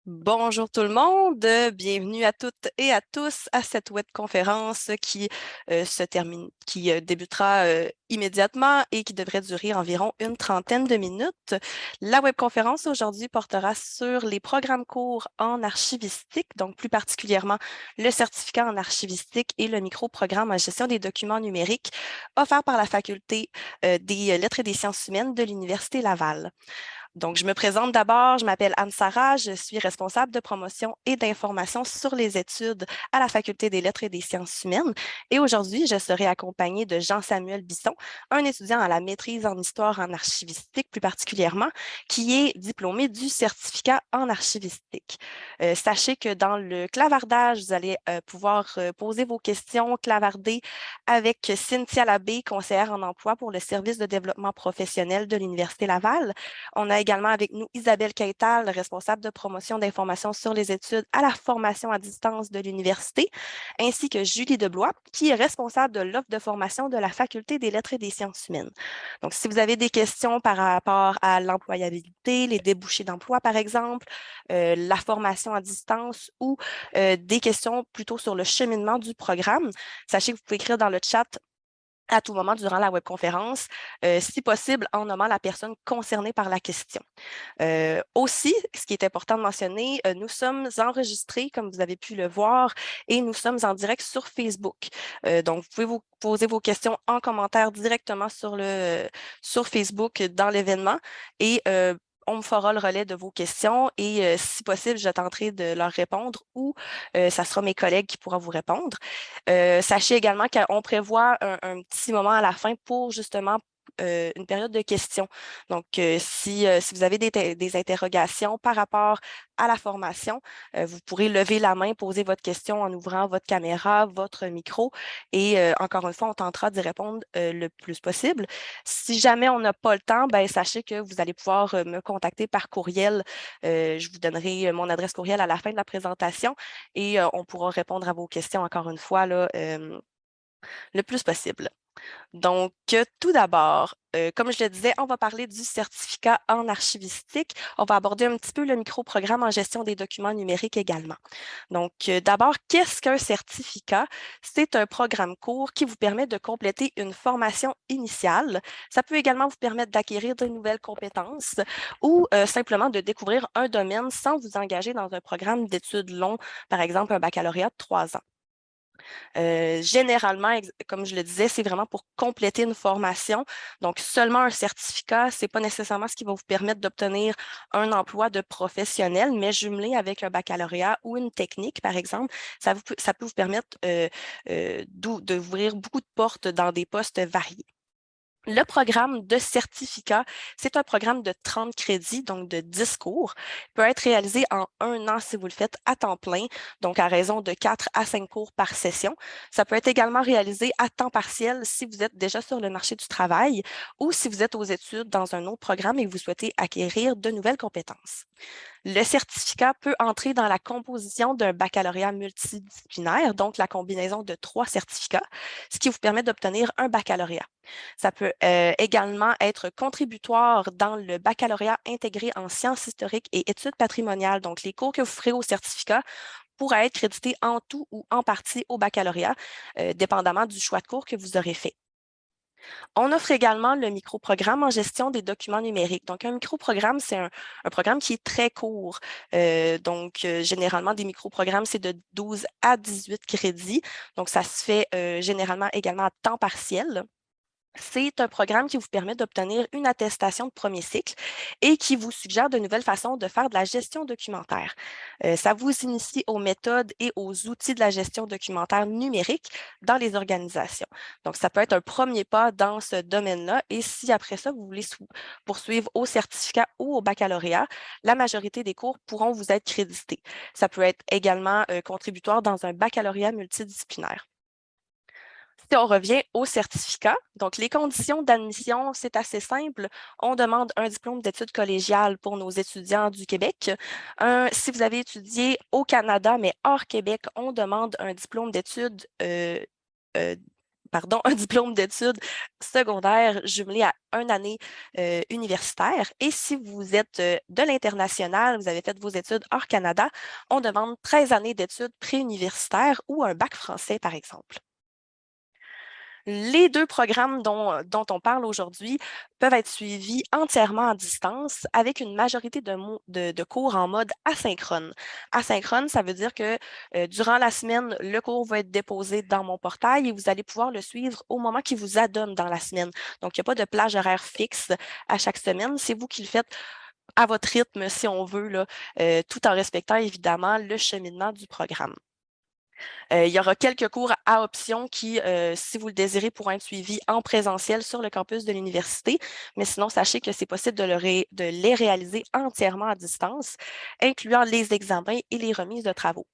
Bonjour tout le monde, bienvenue à toutes et à tous à cette webconférence qui débutera immédiatement et qui devrait durer environ une trentaine de minutes. La webconférence aujourd'hui portera sur les programmes courts en archivistique, donc plus particulièrement le certificat en archivistique et le micro-programme en gestion des documents numériques offert par la Faculté des lettres et des sciences humaines de l'Université Laval. Donc, je me présente d'abord, je m'appelle Anne-Sara, je suis responsable de promotion et d'information sur les études à la Faculté des lettres et des sciences humaines. Et aujourd'hui, je serai accompagnée de Jean-Samuel Bisson, un étudiant à la maîtrise en histoire en archivistique plus particulièrement, qui est diplômé du certificat en archivistique. Sachez que dans le clavardage, vous allez pouvoir poser vos questions, clavarder avec Cynthia Labbé, conseillère en emploi pour le service de développement professionnel de l'Université Laval. On a également avec nous Isabelle Keital, responsable de promotion d'informations sur les études à la formation à distance de l'université, ainsi que Julie Deblois, qui est responsable de l'offre de formation de la Faculté des lettres et des sciences humaines. Donc, si vous avez des questions par rapport à l'employabilité, les débouchés d'emploi, par exemple, la formation à distance ou des questions plutôt sur le cheminement du programme, sachez que vous pouvez écrire dans le chat à tout moment durant la webconférence, si possible en nommant la personne concernée par la question. Aussi, ce qui est important de mentionner, nous sommes enregistrés, comme vous avez pu le voir, et nous sommes en direct sur Facebook. Donc, vous pouvez vous poser vos questions en commentaire directement sur Facebook dans l'événement et on me fera le relais de vos questions et si possible, je tenterai de leur répondre ou ça sera mes collègues qui pourront vous répondre. Sachez également qu'on prévoit un petit moment à la fin pour justement une période de questions. Donc, si vous avez des interrogations par rapport à la formation, vous pourrez lever la main, poser votre question en ouvrant votre caméra, votre micro et encore une fois, on tentera d'y répondre le plus possible. Si jamais on n'a pas le temps, ben, sachez que vous allez pouvoir me contacter par courriel. Je vous donnerai mon adresse courriel à la fin de la présentation et on pourra répondre à vos questions encore une fois là, le plus possible. Donc, tout d'abord, comme je le disais, on va parler du certificat en archivistique. On va aborder un petit peu le micro-programme en gestion des documents numériques également. Donc, d'abord, qu'est-ce qu'un certificat? C'est un programme court qui vous permet de compléter une formation initiale. Ça peut également vous permettre d'acquérir de nouvelles compétences ou simplement de découvrir un domaine sans vous engager dans un programme d'études long, par exemple un baccalauréat de 3 ans. Généralement, comme je le disais, c'est vraiment pour compléter une formation. Donc, seulement un certificat, c'est pas nécessairement ce qui va vous permettre d'obtenir un emploi de professionnel, mais jumelé avec un baccalauréat ou une technique, par exemple, ça peut vous permettre d'ouvrir beaucoup de portes dans des postes variés. Le programme de certificat, c'est un programme de 30 crédits, donc de 10 cours, peut être réalisé en 1 an si vous le faites à temps plein, donc à raison de 4 à 5 cours par session. Ça peut être également réalisé à temps partiel si vous êtes déjà sur le marché du travail ou si vous êtes aux études dans un autre programme et que vous souhaitez acquérir de nouvelles compétences. Le certificat peut entrer dans la composition d'un baccalauréat multidisciplinaire, donc la combinaison de 3 certificats, ce qui vous permet d'obtenir un baccalauréat. Ça peut également être contributoire dans le baccalauréat intégré en sciences historiques et études patrimoniales. Donc, les cours que vous ferez au certificat pourraient être crédités en tout ou en partie au baccalauréat, dépendamment du choix de cours que vous aurez fait. On offre également le microprogramme en gestion des documents numériques. Donc, un microprogramme, c'est un programme qui est très court. Généralement, des microprogrammes, c'est de 12 à 18 crédits. Donc, ça se fait généralement également à temps partiel. C'est un programme qui vous permet d'obtenir une attestation de premier cycle et qui vous suggère de nouvelles façons de faire de la gestion documentaire. Ça vous initie aux méthodes et aux outils de la gestion documentaire numérique dans les organisations. Donc, ça peut être un premier pas dans ce domaine-là. Et si après ça, vous voulez poursuivre au certificat ou au baccalauréat, la majorité des cours pourront vous être crédités. Ça peut être également contributoire dans un baccalauréat multidisciplinaire. Si on revient au certificat, donc les conditions d'admission, c'est assez simple. On demande un diplôme d'études collégiales pour nos étudiants du Québec. Si vous avez étudié au Canada, mais hors Québec, on demande un diplôme d'études pardon, un diplôme d'études secondaires jumelé à une année universitaire. Et si vous êtes de l'international, vous avez fait vos études hors Canada, on demande 13 années d'études préuniversitaires ou un bac français, par exemple. Les deux programmes dont on parle aujourd'hui peuvent être suivis entièrement à distance avec une majorité de cours en mode asynchrone. Asynchrone, ça veut dire que durant la semaine, le cours va être déposé dans mon portail et vous allez pouvoir le suivre au moment qui vous adonne dans la semaine. Donc, il n'y a pas de plage horaire fixe à chaque semaine. C'est vous qui le faites à votre rythme, si on veut, là, tout en respectant évidemment le cheminement du programme. Il y aura quelques cours à option qui, si vous le désirez, pourront être suivis en présentiel sur le campus de l'université. Mais sinon, sachez que c'est possible de les réaliser entièrement à distance, incluant les examens et les remises de travaux.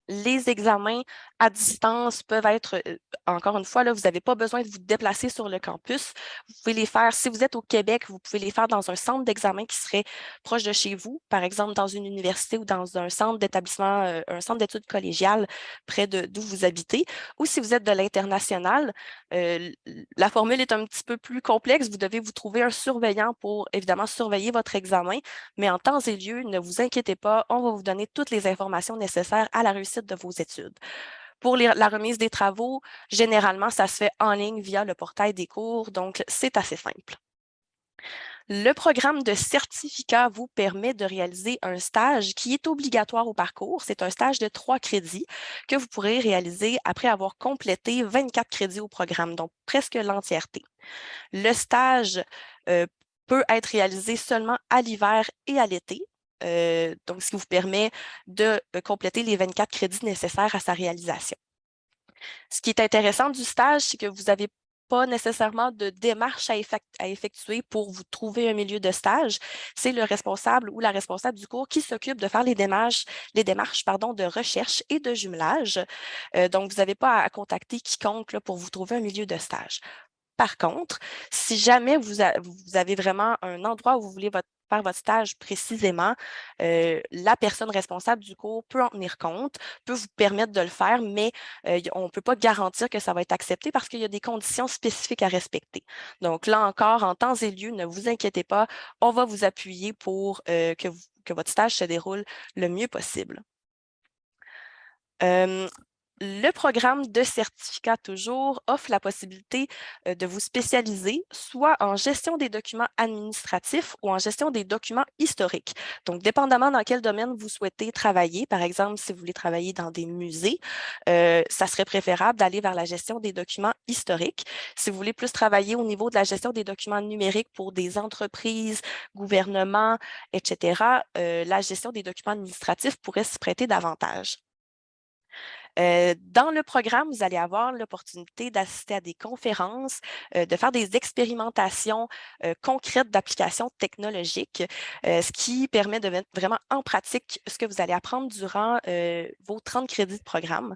Les examens à distance peuvent être, encore une fois, là, vous n'avez pas besoin de vous déplacer sur le campus. Vous pouvez les faire, si vous êtes au Québec, vous pouvez les faire dans un centre d'examen qui serait proche de chez vous, par exemple dans une université ou dans un centre d'établissement, un centre d'études collégiales près d'où vous habitez. Ou si vous êtes de l'international, la formule est un petit peu plus complexe. Vous devez vous trouver un surveillant pour évidemment surveiller votre examen, mais en temps et lieu, ne vous inquiétez pas, on va vous donner toutes les informations nécessaires à la réussite de vos études. Pour la remise des travaux, généralement, ça se fait en ligne via le portail des cours, donc c'est assez simple. Le programme de certificat vous permet de réaliser un stage qui est obligatoire au parcours. C'est un stage de 3 crédits que vous pourrez réaliser après avoir complété 24 crédits au programme, donc presque l'entièreté. Le stage peut être réalisé seulement à l'hiver et à l'été. Donc, ce qui vous permet de compléter les 24 crédits nécessaires à sa réalisation. Ce qui est intéressant du stage, c'est que vous n'avez pas nécessairement de démarche à effectuer pour vous trouver un milieu de stage. C'est le responsable ou la responsable du cours qui s'occupe de faire les démarches pardon, de recherche et de jumelage. Donc, vous n'avez pas à contacter quiconque là, pour vous trouver un milieu de stage. Par contre, si jamais vous avez vraiment un endroit où vous voulez faire votre stage précisément, la personne responsable du cours peut en tenir compte, peut vous permettre de le faire, mais on ne peut pas garantir que ça va être accepté parce qu'il y a des conditions spécifiques à respecter. Donc là encore, en temps et lieu, ne vous inquiétez pas, on va vous appuyer pour que votre stage se déroule le mieux possible. Le programme de certificat toujours offre la possibilité de vous spécialiser soit en gestion des documents administratifs ou en gestion des documents historiques. Donc, dépendamment dans quel domaine vous souhaitez travailler, par exemple, si vous voulez travailler dans des musées, ça serait préférable d'aller vers la gestion des documents historiques. Si vous voulez plus travailler au niveau de la gestion des documents numériques pour des entreprises, gouvernements, etc., la gestion des documents administratifs pourrait s'y prêter davantage. Dans le programme, vous allez avoir l'opportunité d'assister à des conférences, de faire des expérimentations concrètes d'applications technologiques, ce qui permet de mettre vraiment en pratique ce que vous allez apprendre durant vos 30 crédits de programme.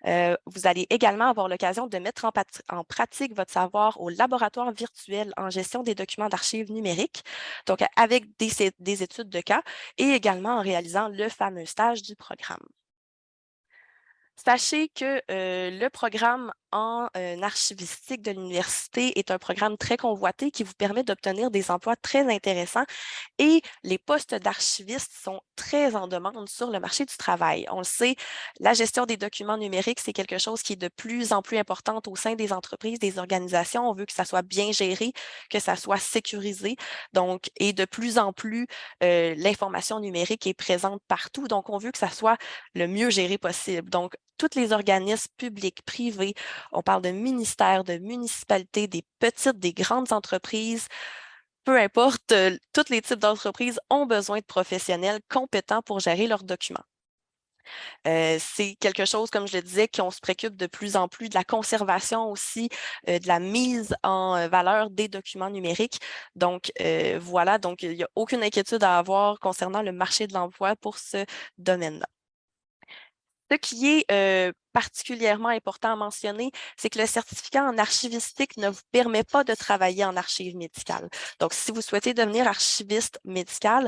Vous allez également avoir l'occasion de mettre en pratique votre savoir au laboratoire virtuel en gestion des documents d'archives numériques, donc avec des études de cas et également en réalisant le fameux stage du programme. Sachez que le programme en archivistique de l'université est un programme très convoité qui vous permet d'obtenir des emplois très intéressants et les postes d'archivistes sont très en demande sur le marché du travail. On le sait, la gestion des documents numériques, c'est quelque chose qui est de plus en plus importante au sein des entreprises, des organisations. On veut que ça soit bien géré, que ça soit sécurisé. Donc, et de plus en plus, l'information numérique est présente partout. Donc, on veut que ça soit le mieux géré possible. Donc, tous les organismes publics, privés, on parle de ministères, de municipalités, des petites, des grandes entreprises, peu importe, tous les types d'entreprises ont besoin de professionnels compétents pour gérer leurs documents. C'est quelque chose, comme je le disais, qu'on se préoccupe de plus en plus de la conservation aussi, de la mise en valeur des documents numériques. Donc, voilà, donc il n'y a aucune inquiétude à avoir concernant le marché de l'emploi pour ce domaine-là. Ce qui est particulièrement important à mentionner, c'est que le certificat en archivistique ne vous permet pas de travailler en archives médicales. Donc, si vous souhaitez devenir archiviste médical,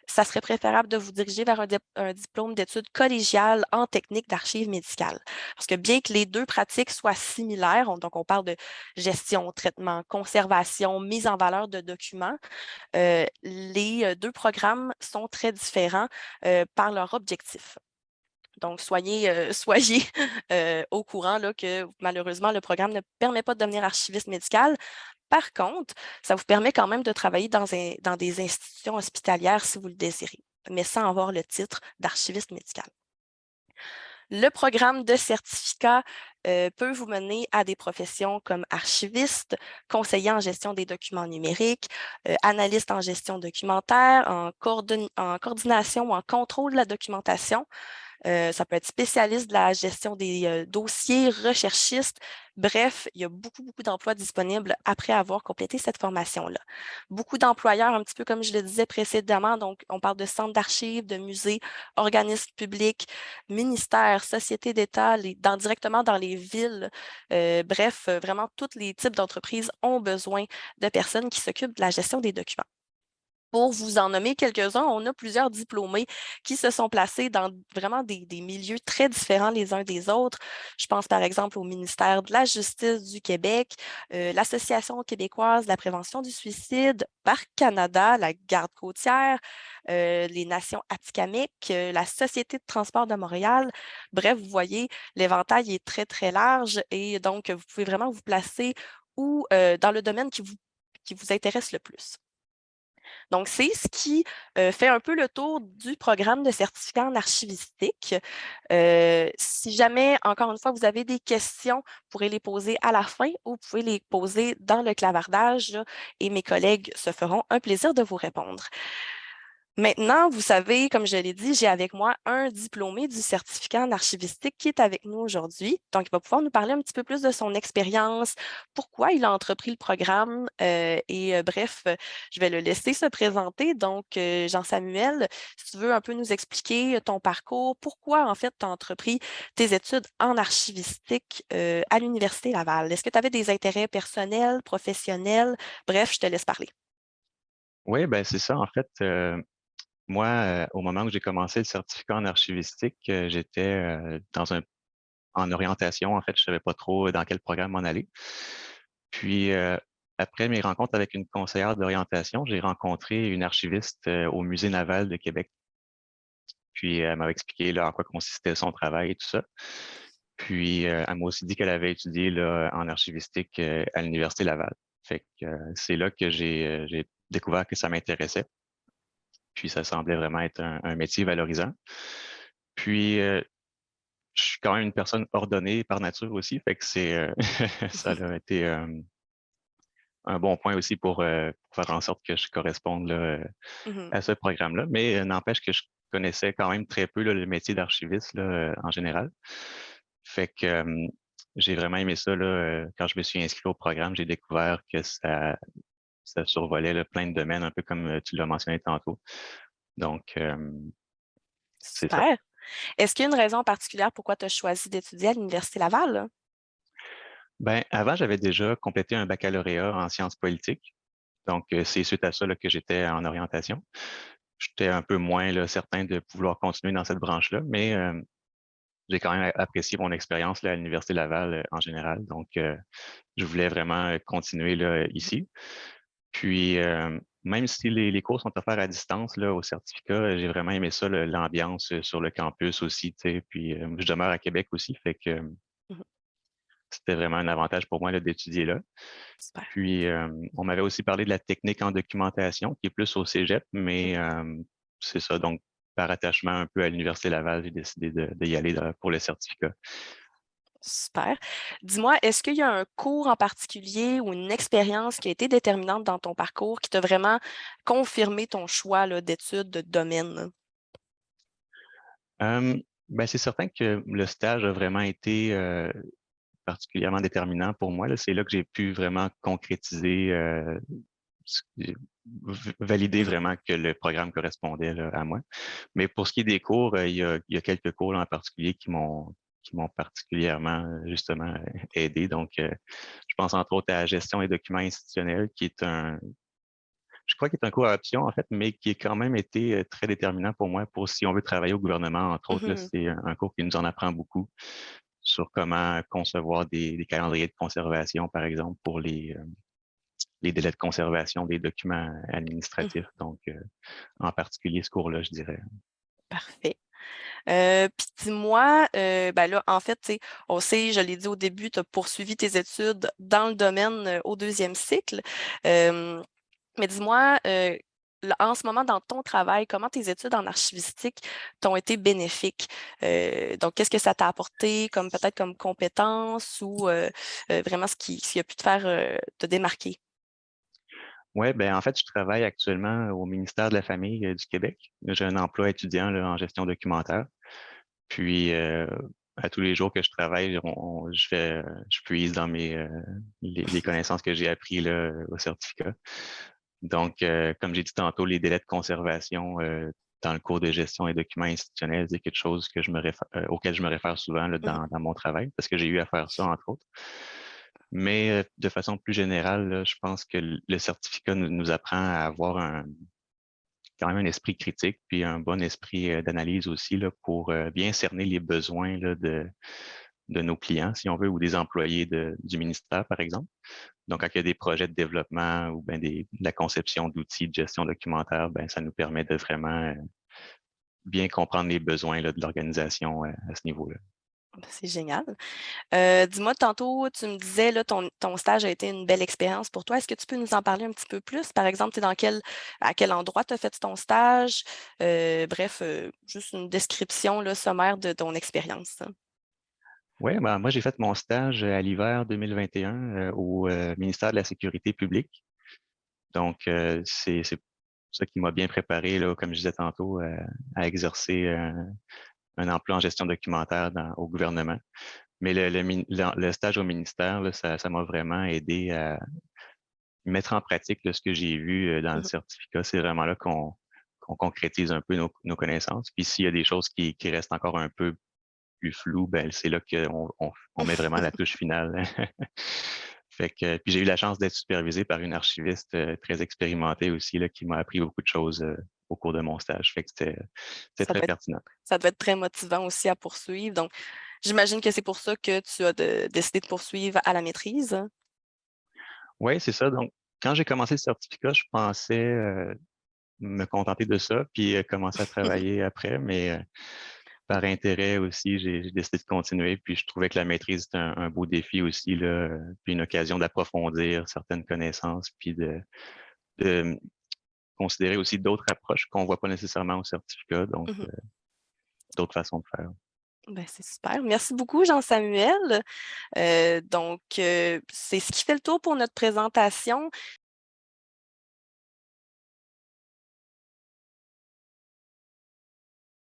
ça serait préférable de vous diriger vers un diplôme d'études collégiales en technique d'archives médicales. Parce que bien que les deux pratiques soient similaires, donc on parle de gestion, traitement, conservation, mise en valeur de documents, les deux programmes sont très différents par leur objectif. Donc, soyez au courant là, que malheureusement, le programme ne permet pas de devenir archiviste médical. Par contre, ça vous permet quand même de travailler dans des institutions hospitalières si vous le désirez, mais sans avoir le titre d'archiviste médical. Le programme de certificat peut vous mener à des professions comme archiviste, conseiller en gestion des documents numériques, analyste en gestion documentaire, en coordination ou en contrôle de la documentation. Ça peut être spécialiste de la gestion des dossiers, recherchiste. Bref, il y a beaucoup, beaucoup d'emplois disponibles après avoir complété cette formation-là. Beaucoup d'employeurs, un petit peu comme je le disais précédemment, donc on parle de centres d'archives, de musées, organismes publics, ministères, sociétés d'État, directement dans les villes. Bref, vraiment, tous les types d'entreprises ont besoin de personnes qui s'occupent de la gestion des documents. Pour vous en nommer quelques-uns, on a plusieurs diplômés qui se sont placés dans vraiment des milieux très différents les uns des autres. Je pense par exemple au ministère de la Justice du Québec, l'Association québécoise de la prévention du suicide, Parc Canada, la Garde côtière, les Nations Atikamekw, la Société de transport de Montréal. Bref, vous voyez, l'éventail est très, très large et donc vous pouvez vraiment vous placer dans le domaine qui vous intéresse le plus. Donc, c'est ce qui fait un peu le tour du programme de certificat en archivistique. Si jamais, encore une fois, vous avez des questions, vous pourrez les poser à la fin ou vous pouvez les poser dans le clavardage là, et mes collègues se feront un plaisir de vous répondre. Maintenant, vous savez, comme je l'ai dit, j'ai avec moi un diplômé du certificat en archivistique qui est avec nous aujourd'hui. Donc, il va pouvoir nous parler un petit peu plus de son expérience, pourquoi il a entrepris le programme bref, je vais le laisser se présenter. Donc, Jean-Samuel, si tu veux un peu nous expliquer ton parcours, pourquoi en fait tu as entrepris tes études en archivistique à l'Université Laval? Est-ce que tu avais des intérêts personnels, professionnels? Bref, je te laisse parler. Oui, ben c'est ça. En fait, moi, au moment où j'ai commencé le certificat en archivistique, j'étais en orientation. En fait, je savais pas trop dans quel programme m'en aller. Puis, après mes rencontres avec une conseillère d'orientation, j'ai rencontré une archiviste au Musée naval de Québec. Puis, elle m'a expliqué là, en quoi consistait son travail et tout ça. Puis, elle m'a aussi dit qu'elle avait étudié là, en archivistique à l'Université Laval. Fait que c'est là que j'ai découvert que ça m'intéressait. Puis ça semblait vraiment être un métier valorisant. Puis, je suis quand même une personne ordonnée par nature aussi, fait que ça a été un bon point aussi pour faire en sorte que je corresponde là, Mhm. à ce programme-là. Mais n'empêche que je connaissais quand même très peu là, le métier d'archiviste là, en général. Fait que j'ai vraiment aimé ça là, quand je me suis inscrit au programme, j'ai découvert que ça survolait là, plein de domaines, un peu comme tu l'as mentionné tantôt. Donc, c'est ça. Super. Est-ce qu'il y a une raison particulière pourquoi tu as choisi d'étudier à l'Université Laval? Ben, avant, j'avais déjà complété un baccalauréat en sciences politiques. Donc, c'est suite à ça là, que j'étais en orientation. J'étais un peu moins là, certain de vouloir continuer dans cette branche-là, mais j'ai quand même apprécié mon expérience là, à l'Université Laval en général. Donc, je voulais vraiment continuer là, ici. Puis, même si les cours sont offerts à distance là, au certificat, j'ai vraiment aimé ça, l'ambiance sur le campus aussi. Tu sais. Puis, je demeure à Québec aussi, fait que Mhm. c'était vraiment un avantage pour moi là, d'étudier là. Super. Puis, on m'avait aussi parlé de la technique en documentation, qui est plus au cégep, mais c'est ça. Donc, par attachement un peu à l'Université Laval, j'ai décidé d'y aller pour le certificat. Super. Dis-moi, est-ce qu'il y a un cours en particulier ou une expérience qui a été déterminante dans ton parcours qui t'a vraiment confirmé ton choix là, d'études, de domaine? Euh, ben, c'est certain que le stage a vraiment été particulièrement déterminant pour moi. Là. C'est là que j'ai pu vraiment concrétiser valider Mhm. vraiment que le programme correspondait là, à moi. Mais pour ce qui est des cours, il y a quelques cours là, en particulier qui m'ont particulièrement justement aidé. Donc, je pense entre autres à la gestion des documents institutionnels, qui est je crois qu'il est un cours à option en fait, mais qui a quand même été très déterminant pour moi pour si on veut travailler au gouvernement, entre autres. Là, Mhm. c'est un cours qui nous en apprend beaucoup sur comment concevoir des calendriers de conservation, par exemple, pour les délais de conservation des documents Mhm. administratifs. Donc, en particulier ce cours-là, je dirais. Parfait. Puis dis-moi, ben là, en fait, tu sais, on sait, je l'ai dit au début, tu as poursuivi tes études dans le domaine au deuxième cycle. Euh, mais dis-moi, là, en ce moment, dans ton travail, comment tes études en archivistique t'ont été bénéfiques? Donc, qu'est-ce que ça t'a apporté comme peut-être comme compétence ou vraiment ce qui a pu te faire te démarquer? Oui, ben en fait, je travaille actuellement au ministère de la Famille du Québec. J'ai un emploi étudiant là, en gestion documentaire. Puis, à tous les jours que je travaille, je puise dans les connaissances que j'ai apprises là, au certificat. Donc, comme j'ai dit tantôt, les délais de conservation dans le cours de gestion et documents institutionnels, c'est quelque chose auquel je me réfère souvent là, Mhm, dans mon travail, parce que j'ai eu à faire ça, entre autres. Mais de façon plus générale, là, je pense que le certificat nous apprend à avoir quand même un esprit critique, puis un bon esprit d'analyse aussi là, pour bien cerner les besoins là, de nos clients, si on veut, ou des employés du ministère, par exemple. Donc, quand il y a des projets de développement ou ben de la conception d'outils de gestion documentaire, ben ça nous permet de vraiment bien comprendre les besoins là, de l'organisation à ce niveau-là. c'est génial. Dis-moi, tantôt, tu me disais, là, ton stage a été une belle expérience pour toi. Est-ce que tu peux nous en parler un petit peu plus? Par exemple, tu à quel endroit tu as fait ton stage? Bref, juste une description là, sommaire de ton expérience. Oui, ben, moi, j'ai fait mon stage à l'hiver 2021 au ministère de la Sécurité publique. Donc, c'est ça qui m'a bien préparé, là, comme je disais tantôt, à exercer un emploi en gestion documentaire au gouvernement. Mais le stage au ministère, là, ça m'a vraiment aidé à mettre en pratique là, ce que j'ai vu dans le Mhm. certificat. C'est vraiment là qu'on concrétise un peu nos connaissances. Puis s'il y a des choses qui restent encore un peu plus floues, ben, c'est là qu'on met vraiment la touche finale. Fait que, puis j'ai eu la chance d'être supervisé par une archiviste très expérimentée aussi, là, qui m'a appris beaucoup de choses au cours de mon stage. Fait que c'était Ça très doit être, pertinent. ça doit être très motivant aussi à poursuivre. Donc, j'imagine que c'est pour ça que tu as décidé de poursuivre à la maîtrise. Oui, c'est ça. Donc, quand j'ai commencé le certificat, je pensais me contenter de ça, puis commencer à travailler après, mais par intérêt aussi, j'ai décidé de continuer, puis je trouvais que la maîtrise était un beau défi aussi, là, puis une occasion d'approfondir certaines connaissances, puis de considérer aussi d'autres approches qu'on voit pas nécessairement au certificat, donc Mhm. d'autres façons de faire. Ben, c'est super. Merci beaucoup, Jean-Samuel. Donc, c'est ce qui fait le tour pour notre présentation.